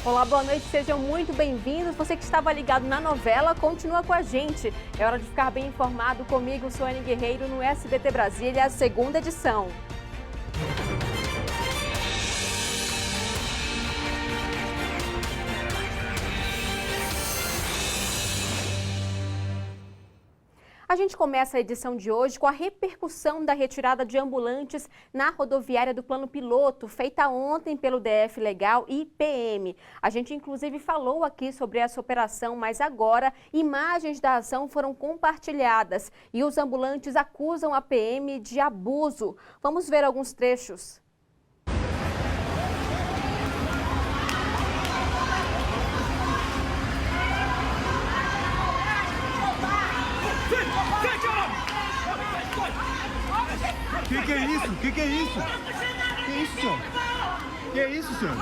Olá, boa noite, sejam muito bem-vindos. Você que estava ligado na novela, continua com a gente. É hora de ficar bem informado comigo, Suane Guerreiro, no SBT Brasília, a segunda edição. A gente começa a edição de hoje com a repercussão da retirada de ambulantes na rodoviária do Plano Piloto, feita ontem pelo DF Legal e PM. A gente inclusive falou aqui sobre essa operação, mas agora imagens da ação foram compartilhadas e os ambulantes acusam a PM de abuso. Vamos ver alguns trechos. Que é isso? Que é isso? Que é isso, senhor? Que é isso, senhor?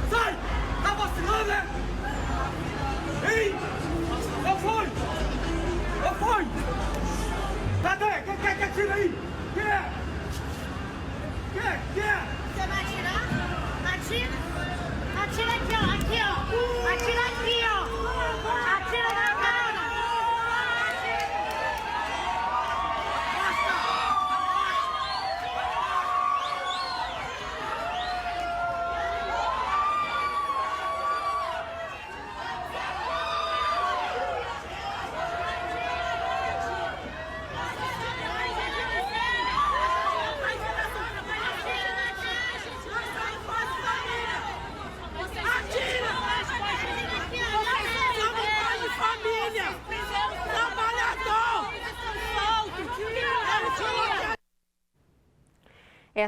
Sai! Tá vacilando, né? Ei! Eu fui! Cadê? Quem atira aí? Quem é? Quem é? Você vai atirar? Atira! Atira aqui, ó! Atira aqui, ó! Atira na cara!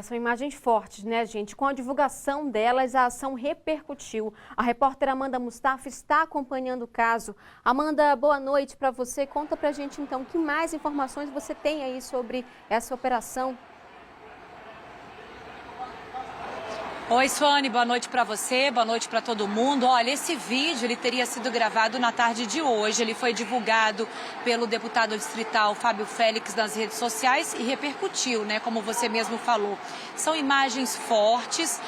São imagens fortes, né, gente? Com a divulgação delas, a ação repercutiu. A repórter Amanda Mustafa está acompanhando o caso. Amanda, boa noite para você. Conta pra gente, então, que mais informações você tem aí sobre essa operação? Oi, Suane, boa noite para você, boa noite para todo mundo. Olha, esse vídeo ele teria sido gravado na tarde de hoje. Ele foi divulgado pelo deputado distrital Fábio Félix nas redes sociais e repercutiu, né, como você mesmo falou. São imagens fortes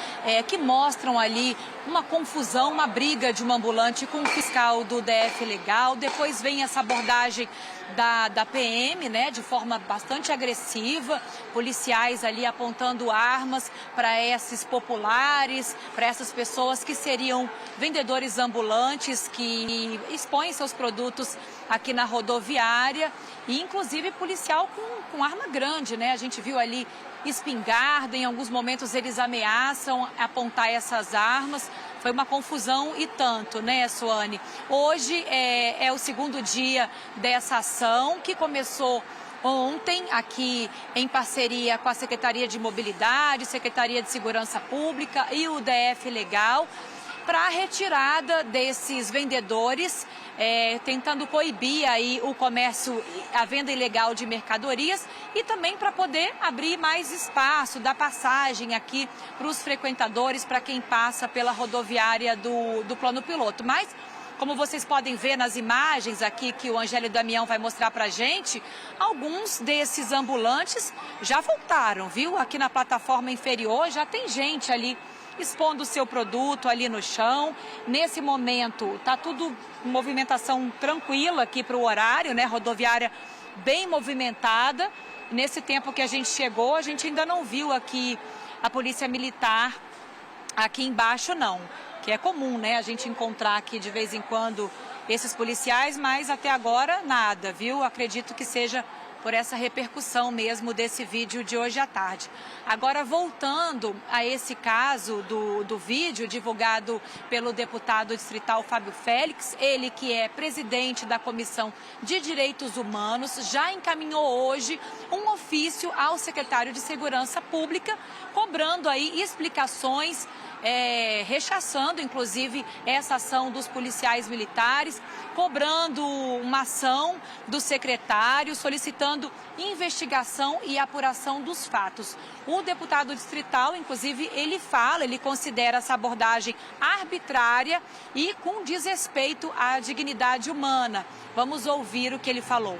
que mostram ali uma confusão, uma briga de um ambulante com um fiscal do DF Legal. Depois vem essa abordagem da PM, né, de forma bastante agressiva, policiais ali apontando armas para esses populares, para essas pessoas que seriam vendedores ambulantes que expõem seus produtos aqui na rodoviária e inclusive policial com arma grande, né? A gente viu ali espingarda, em alguns momentos eles ameaçam apontar essas armas. Foi uma confusão e tanto, né, Suane? Hoje é o segundo dia dessa ação que começou ontem aqui em parceria com a Secretaria de Mobilidade, Secretaria de Segurança Pública e o DF Legal para a retirada desses vendedores, tentando coibir aí o comércio, a venda ilegal de mercadorias e também para poder abrir mais espaço, dar passagem aqui para os frequentadores, para quem passa pela rodoviária do Plano Piloto. Mas, como vocês podem ver nas imagens aqui que o Angélio Damião vai mostrar para a gente, alguns desses ambulantes já voltaram, viu? Aqui na plataforma inferior já tem gente ali expondo o seu produto ali no chão. Nesse momento está tudo movimentação tranquila aqui para o horário, né? Rodoviária bem movimentada. Nesse tempo que a gente chegou, a gente ainda não viu aqui a polícia militar aqui embaixo não, que é comum, né? A gente encontrar aqui de vez em quando esses policiais, mas até agora nada, viu? Acredito que seja por essa repercussão mesmo desse vídeo de hoje à tarde. Agora, voltando a esse caso do vídeo divulgado pelo deputado distrital Fábio Félix, ele que é presidente da Comissão de Direitos Humanos, já encaminhou hoje um ofício ao secretário de Segurança Pública, cobrando aí explicações, rechaçando inclusive essa ação dos policiais militares, cobrando uma ação do secretário, solicitando investigação e apuração dos fatos. O deputado distrital, inclusive, ele considera essa abordagem arbitrária e com desrespeito à dignidade humana. Vamos ouvir o que ele falou.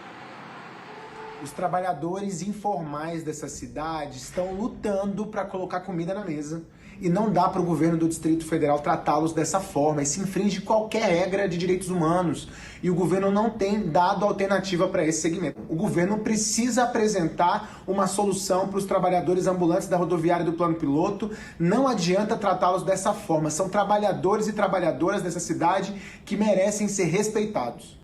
Os trabalhadores informais dessa cidade estão lutando para colocar comida na mesa. E não dá para o governo do Distrito Federal tratá-los dessa forma. Isso infringe qualquer regra de direitos humanos. E o governo não tem dado alternativa para esse segmento. O governo precisa apresentar uma solução para os trabalhadores ambulantes da rodoviária do Plano Piloto. Não adianta tratá-los dessa forma. São trabalhadores e trabalhadoras dessa cidade que merecem ser respeitados.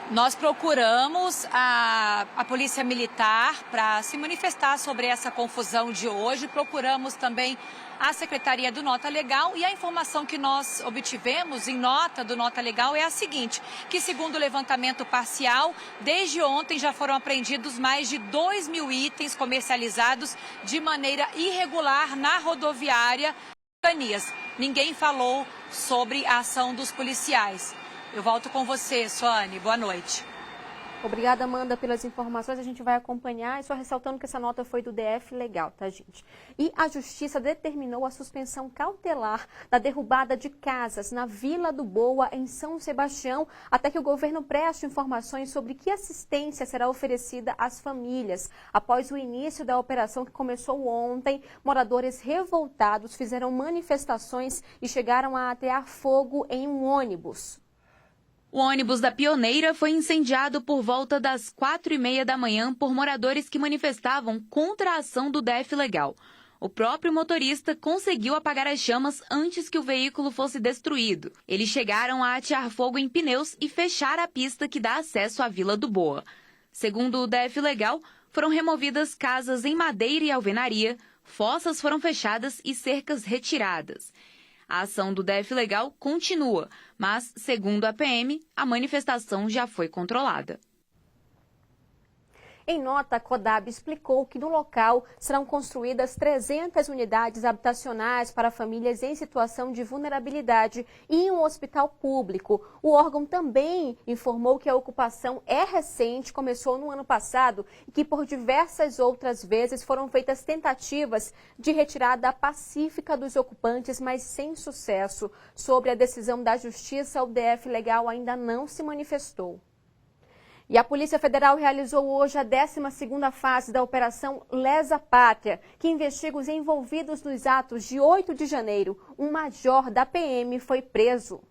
Nós procuramos a Polícia Militar para se manifestar sobre essa confusão de hoje. Procuramos também a Secretaria do Nota Legal e a informação que nós obtivemos em nota do Nota Legal é a seguinte, que segundo o levantamento parcial, desde ontem já foram apreendidos mais de 2.000 itens comercializados de maneira irregular na rodoviária. Ninguém falou sobre a ação dos policiais. Eu volto com você, Suane. Boa noite. Obrigada, Amanda, pelas informações. A gente vai acompanhar, e só ressaltando que essa nota foi do DF Legal, tá, gente? E a Justiça determinou a suspensão cautelar da derrubada de casas na Vila do Boa, em São Sebastião, até que o governo preste informações sobre que assistência será oferecida às famílias. Após o início da operação que começou ontem, moradores revoltados fizeram manifestações e chegaram a atear fogo em um ônibus. O ônibus da Pioneira foi incendiado por volta das 4h30 da manhã por moradores que manifestavam contra a ação do DF Legal. O próprio motorista conseguiu apagar as chamas antes que o veículo fosse destruído. Eles chegaram a atear fogo em pneus e fechar a pista que dá acesso à Vila do Boa. Segundo o DF Legal, foram removidas casas em madeira e alvenaria, fossas foram fechadas e cercas retiradas. A ação do DF Legal continua, mas, segundo a PM, a manifestação já foi controlada. Em nota, a CODAB explicou que no local serão construídas 300 unidades habitacionais para famílias em situação de vulnerabilidade e um hospital público. O órgão também informou que a ocupação é recente, começou no ano passado e que por diversas outras vezes foram feitas tentativas de retirada pacífica dos ocupantes, mas sem sucesso. Sobre a decisão da Justiça, o DF Legal ainda não se manifestou. E a Polícia Federal realizou hoje a 12ª fase da Operação Lesa Pátria, que investiga os envolvidos nos atos de 8 de janeiro. Um major da PM foi preso.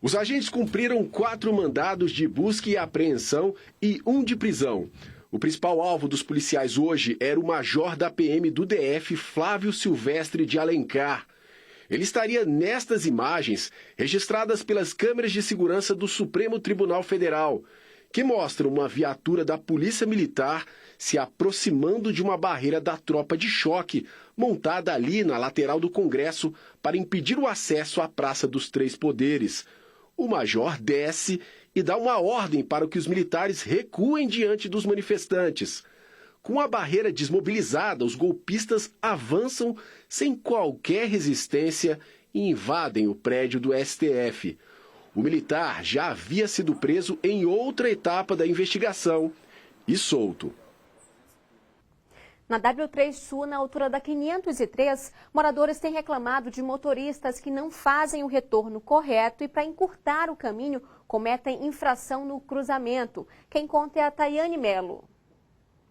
Os agentes cumpriram 4 mandados de busca e apreensão e 1 de prisão. O principal alvo dos policiais hoje era o major da PM do DF, Flávio Silvestre de Alencar. Ele estaria nestas imagens, registradas pelas câmeras de segurança do Supremo Tribunal Federal, que mostram uma viatura da Polícia Militar se aproximando de uma barreira da tropa de choque, montada ali na lateral do Congresso para impedir o acesso à Praça dos Três Poderes. O major desce e dá uma ordem para que os militares recuem diante dos manifestantes. Com a barreira desmobilizada, os golpistas avançam sem qualquer resistência e invadem o prédio do STF. O militar já havia sido preso em outra etapa da investigação e solto. Na W3 Sul, na altura da 503, moradores têm reclamado de motoristas que não fazem o retorno correto e, para encurtar o caminho, cometem infração no cruzamento. Quem conta é a Tayane Melo.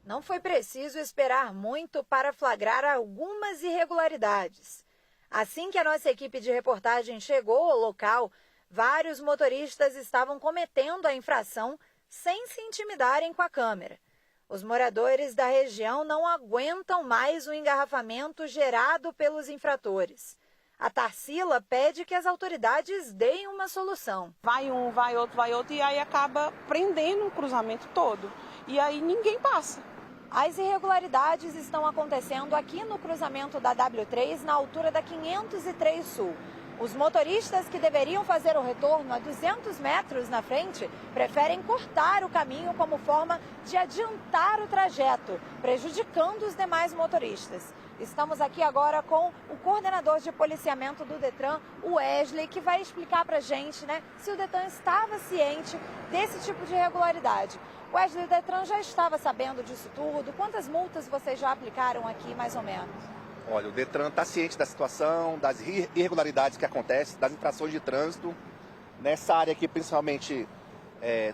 Não foi preciso esperar muito para flagrar algumas irregularidades. Assim que a nossa equipe de reportagem chegou ao local, vários motoristas estavam cometendo a infração sem se intimidarem com a câmera. Os moradores da região não aguentam mais o engarrafamento gerado pelos infratores. A Tarsila pede que as autoridades deem uma solução. Vai um, vai outro, e aí acaba prendendo o cruzamento todo. E aí ninguém passa. As irregularidades estão acontecendo aqui no cruzamento da W3, na altura da 503 Sul. Os motoristas que deveriam fazer o retorno a 200 metros na frente preferem cortar o caminho como forma de adiantar o trajeto, prejudicando os demais motoristas. Estamos aqui agora com o coordenador de policiamento do Detran, o Wesley, que vai explicar para a gente, se o Detran estava ciente desse tipo de irregularidade. Wesley, o Detran já estava sabendo disso tudo? Quantas multas vocês já aplicaram aqui, mais ou menos? Olha, o Detran está ciente da situação, das irregularidades que acontecem, das infrações de trânsito. Nessa área aqui, principalmente,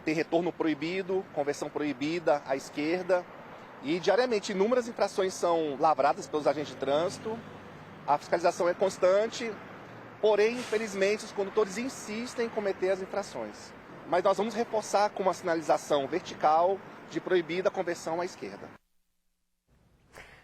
tem retorno proibido, conversão proibida à esquerda. E, diariamente, inúmeras infrações são lavradas pelos agentes de trânsito. A fiscalização é constante, porém, infelizmente, os condutores insistem em cometer as infrações. Mas nós vamos reforçar com uma sinalização vertical de proibida conversão à esquerda.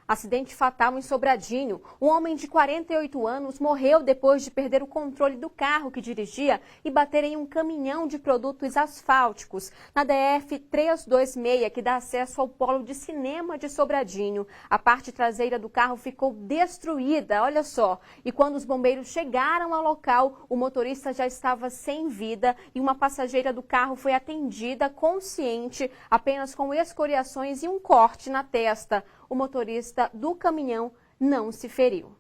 Acidente fatal em Sobradinho. Um homem de 48 anos morreu depois de perder o controle do carro que dirigia e bater em um caminhão de produtos asfálticos na DF 326, que dá acesso ao polo de cinema de Sobradinho. A parte traseira do carro ficou destruída, olha só. E quando os bombeiros chegaram ao local, o motorista já estava sem vida e uma passageira do carro foi atendida consciente, apenas com escoriações e um corte na testa. O motorista do caminhão não se feriu.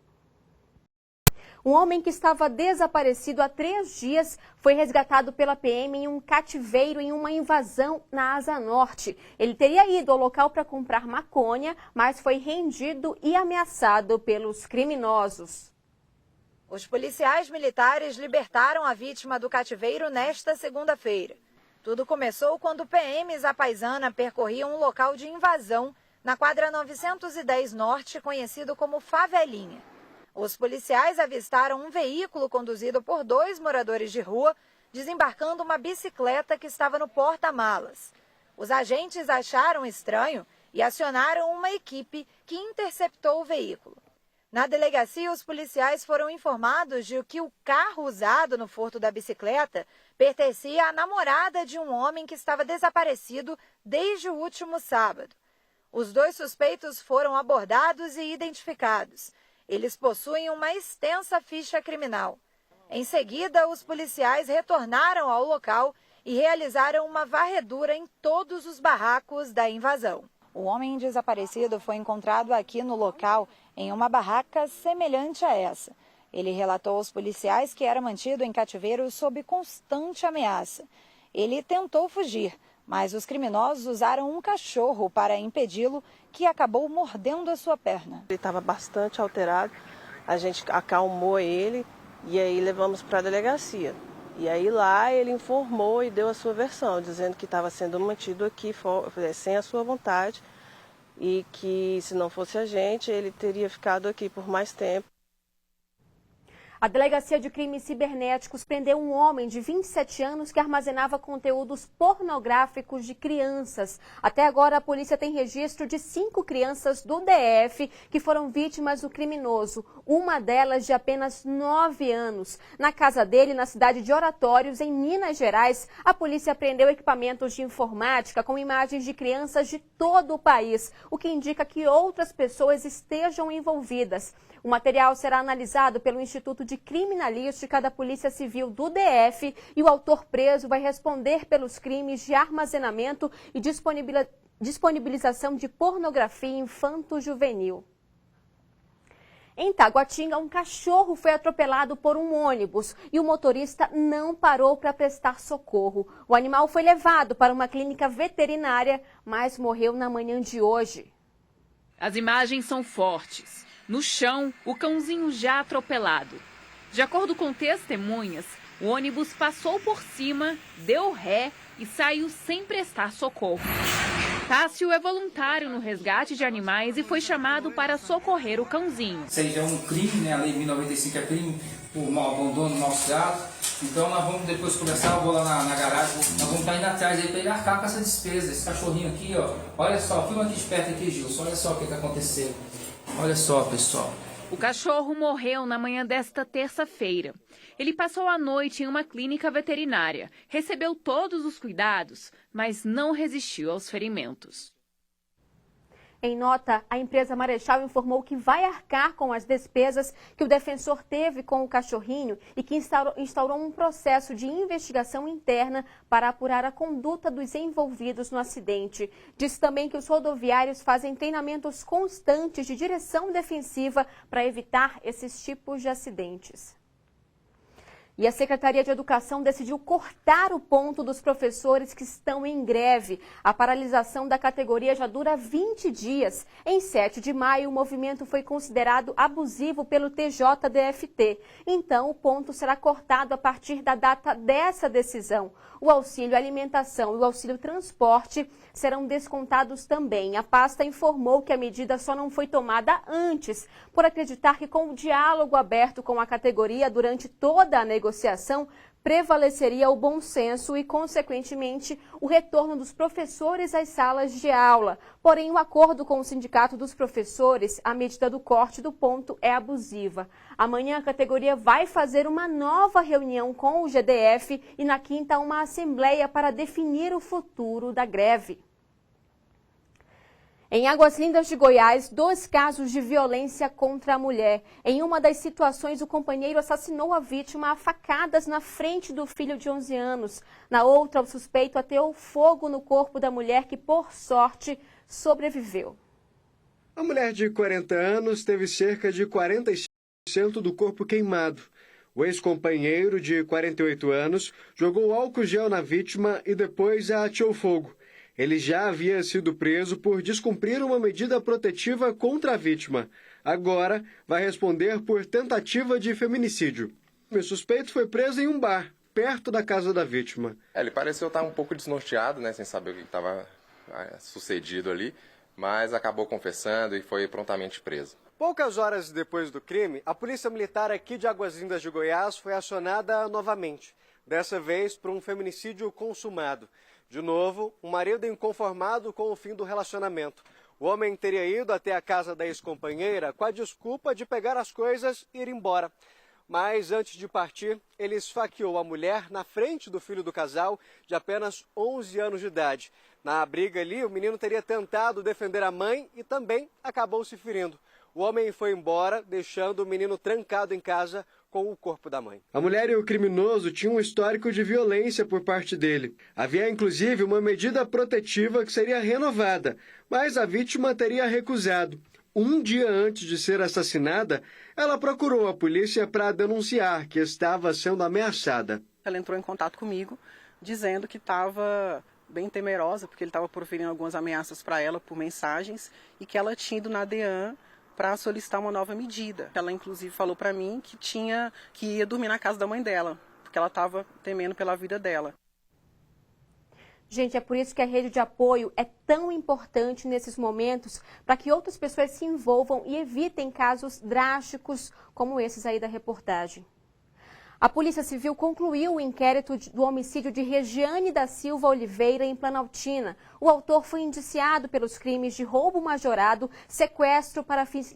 Um homem que estava desaparecido há 3 dias foi resgatado pela PM em um cativeiro em uma invasão na Asa Norte. Ele teria ido ao local para comprar maconha, mas foi rendido e ameaçado pelos criminosos. Os policiais militares libertaram a vítima do cativeiro nesta segunda-feira. Tudo começou quando PMs à paisana percorriam um local de invasão na quadra 910 Norte, conhecido como Favelinha. Os policiais avistaram um veículo conduzido por 2 moradores de rua, desembarcando uma bicicleta que estava no porta-malas. Os agentes acharam estranho e acionaram uma equipe que interceptou o veículo. Na delegacia, os policiais foram informados de que o carro usado no furto da bicicleta pertencia à namorada de um homem que estava desaparecido desde o último sábado. Os 2 suspeitos foram abordados e identificados. Eles possuem uma extensa ficha criminal. Em seguida, os policiais retornaram ao local e realizaram uma varredura em todos os barracos da invasão. O homem desaparecido foi encontrado aqui no local, em uma barraca semelhante a essa. Ele relatou aos policiais que era mantido em cativeiro sob constante ameaça. Ele tentou fugir, mas os criminosos usaram um cachorro para impedi-lo, que acabou mordendo a sua perna. Ele estava bastante alterado, a gente acalmou ele e aí levamos para a delegacia. E aí lá ele informou e deu a sua versão, dizendo que estava sendo mantido aqui sem a sua vontade e que se não fosse a gente, ele teria ficado aqui por mais tempo. A Delegacia de Crimes Cibernéticos prendeu um homem de 27 anos que armazenava conteúdos pornográficos de crianças. Até agora, a polícia tem registro de 5 crianças do DF que foram vítimas do criminoso. Uma delas de apenas 9 anos. Na casa dele, na cidade de Oratórios, em Minas Gerais, a polícia apreendeu equipamentos de informática com imagens de crianças de todo o país, o que indica que outras pessoas estejam envolvidas. O material será analisado pelo Instituto de Criminalística da Polícia Civil do DF e o autor preso vai responder pelos crimes de armazenamento e disponibilização de pornografia infanto-juvenil. Em Taguatinga, um cachorro foi atropelado por um ônibus e o motorista não parou para prestar socorro. O animal foi levado para uma clínica veterinária, mas morreu na manhã de hoje. As imagens são fortes. No chão, o cãozinho já atropelado. De acordo com testemunhas, o ônibus passou por cima, deu ré e saiu sem prestar socorro. Tássio é voluntário no resgate de animais e foi chamado para socorrer o cãozinho. Isso aí já é um crime, né? A Lei 1095 é crime por mau abandono, maus tratos. Então nós vamos depois conversar, eu vou lá na garagem, nós vamos estar indo atrás aí para ele arcar com essa despesa. Esse cachorrinho aqui, ó, olha só, filma aqui de perto aqui, Gilson, olha só o que aconteceu. Olha só, pessoal, O cachorro morreu na manhã desta terça-feira. Ele passou a noite em uma clínica veterinária, recebeu todos os cuidados, mas não resistiu aos ferimentos. Em nota, a empresa Marechal informou que vai arcar com as despesas que o defensor teve com o cachorrinho e que instaurou um processo de investigação interna para apurar a conduta dos envolvidos no acidente. Diz também que os rodoviários fazem treinamentos constantes de direção defensiva para evitar esses tipos de acidentes. E a Secretaria de Educação decidiu cortar o ponto dos professores que estão em greve. A paralisação da categoria já dura 20 dias. Em 7 de maio, o movimento foi considerado abusivo pelo TJDFT. Então, o ponto será cortado a partir da data dessa decisão. O auxílio alimentação e o auxílio transporte serão descontados também. A pasta informou que a medida só não foi tomada antes, por acreditar que com o diálogo aberto com a categoria durante toda a negociação, prevaleceria o bom senso e, consequentemente, o retorno dos professores às salas de aula. Porém, o acordo com o Sindicato dos Professores, a medida do corte do ponto é abusiva. Amanhã, a categoria vai fazer uma nova reunião com o GDF e, na quinta, uma assembleia para definir o futuro da greve. Em Águas Lindas de Goiás, 2 casos de violência contra a mulher. Em uma das situações, o companheiro assassinou a vítima a facadas na frente do filho de 11 anos. Na outra, o suspeito ateou fogo no corpo da mulher que, por sorte, sobreviveu. A mulher de 40 anos teve cerca de 45% do corpo queimado. O ex-companheiro, de 48 anos, jogou álcool gel na vítima e depois a ateou fogo. Ele já havia sido preso por descumprir uma medida protetiva contra a vítima. Agora vai responder por tentativa de feminicídio. O suspeito foi preso em um bar, perto da casa da vítima. Ele pareceu estar um pouco desnorteado, sem saber o que estava sucedido ali, mas acabou confessando e foi prontamente preso. Poucas horas depois do crime, a Polícia Militar aqui de Águas Lindas de Goiás foi acionada novamente, dessa vez por um feminicídio consumado. De novo, um marido inconformado com o fim do relacionamento. O homem teria ido até a casa da ex-companheira com a desculpa de pegar as coisas e ir embora. Mas antes de partir, ele esfaqueou a mulher na frente do filho do casal, de apenas 11 anos de idade. Na briga ali, o menino teria tentado defender a mãe e também acabou se ferindo. O homem foi embora, deixando o menino trancado em casa com o corpo da mãe. A mulher e o criminoso tinham um histórico de violência por parte dele. Havia, inclusive, uma medida protetiva que seria renovada, mas a vítima teria recusado. Um dia antes de ser assassinada, ela procurou a polícia para denunciar que estava sendo ameaçada. Ela entrou em contato comigo, dizendo que estava bem temerosa, porque ele estava proferindo algumas ameaças para ela por mensagens, e que ela tinha ido na DEAN para solicitar uma nova medida. Ela, inclusive, falou para mim que ia dormir na casa da mãe dela, porque ela estava temendo pela vida dela. Gente, é por isso que a rede de apoio é tão importante nesses momentos, para que outras pessoas se envolvam e evitem casos drásticos como esses aí da reportagem. A Polícia Civil concluiu o inquérito do homicídio de Regiane da Silva Oliveira, em Planaltina. O autor foi indiciado pelos crimes de roubo majorado, sequestro para fins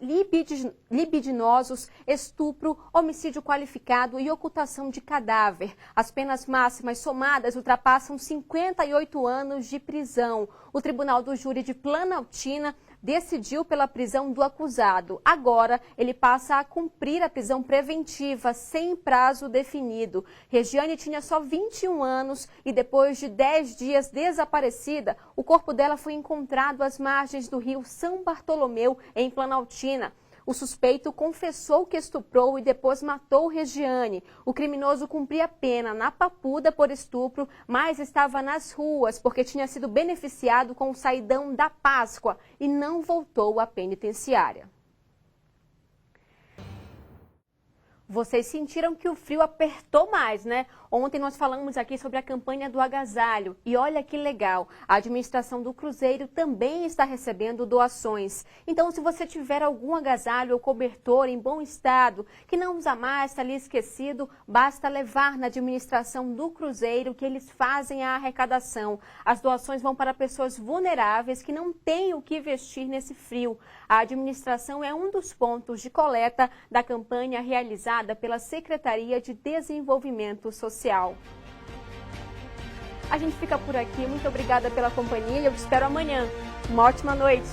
libidinosos, estupro, homicídio qualificado e ocultação de cadáver. As penas máximas somadas ultrapassam 58 anos de prisão. O Tribunal do Júri de Planaltina decidiu pela prisão do acusado. Agora, ele passa a cumprir a prisão preventiva sem prazo definido. Regiane tinha só 21 anos e depois de 10 dias desaparecida, o corpo dela foi encontrado às margens do rio São Bartolomeu, em Planaltina. O suspeito confessou que estuprou e depois matou Regiane. O criminoso cumpria pena na Papuda por estupro, mas estava nas ruas porque tinha sido beneficiado com o saidão da Páscoa e não voltou à penitenciária. Vocês sentiram que o frio apertou mais, né? Ontem nós falamos aqui sobre a campanha do agasalho e olha que legal, a administração do Cruzeiro também está recebendo doações. Então, se você tiver algum agasalho ou cobertor em bom estado, que não usa mais, está ali esquecido, basta levar na administração do Cruzeiro que eles fazem a arrecadação. As doações vão para pessoas vulneráveis que não têm o que vestir nesse frio. A administração é um dos pontos de coleta da campanha realizada pela Secretaria de Desenvolvimento Social. A gente fica por aqui. Muito obrigada pela companhia e eu te espero amanhã. Uma ótima noite.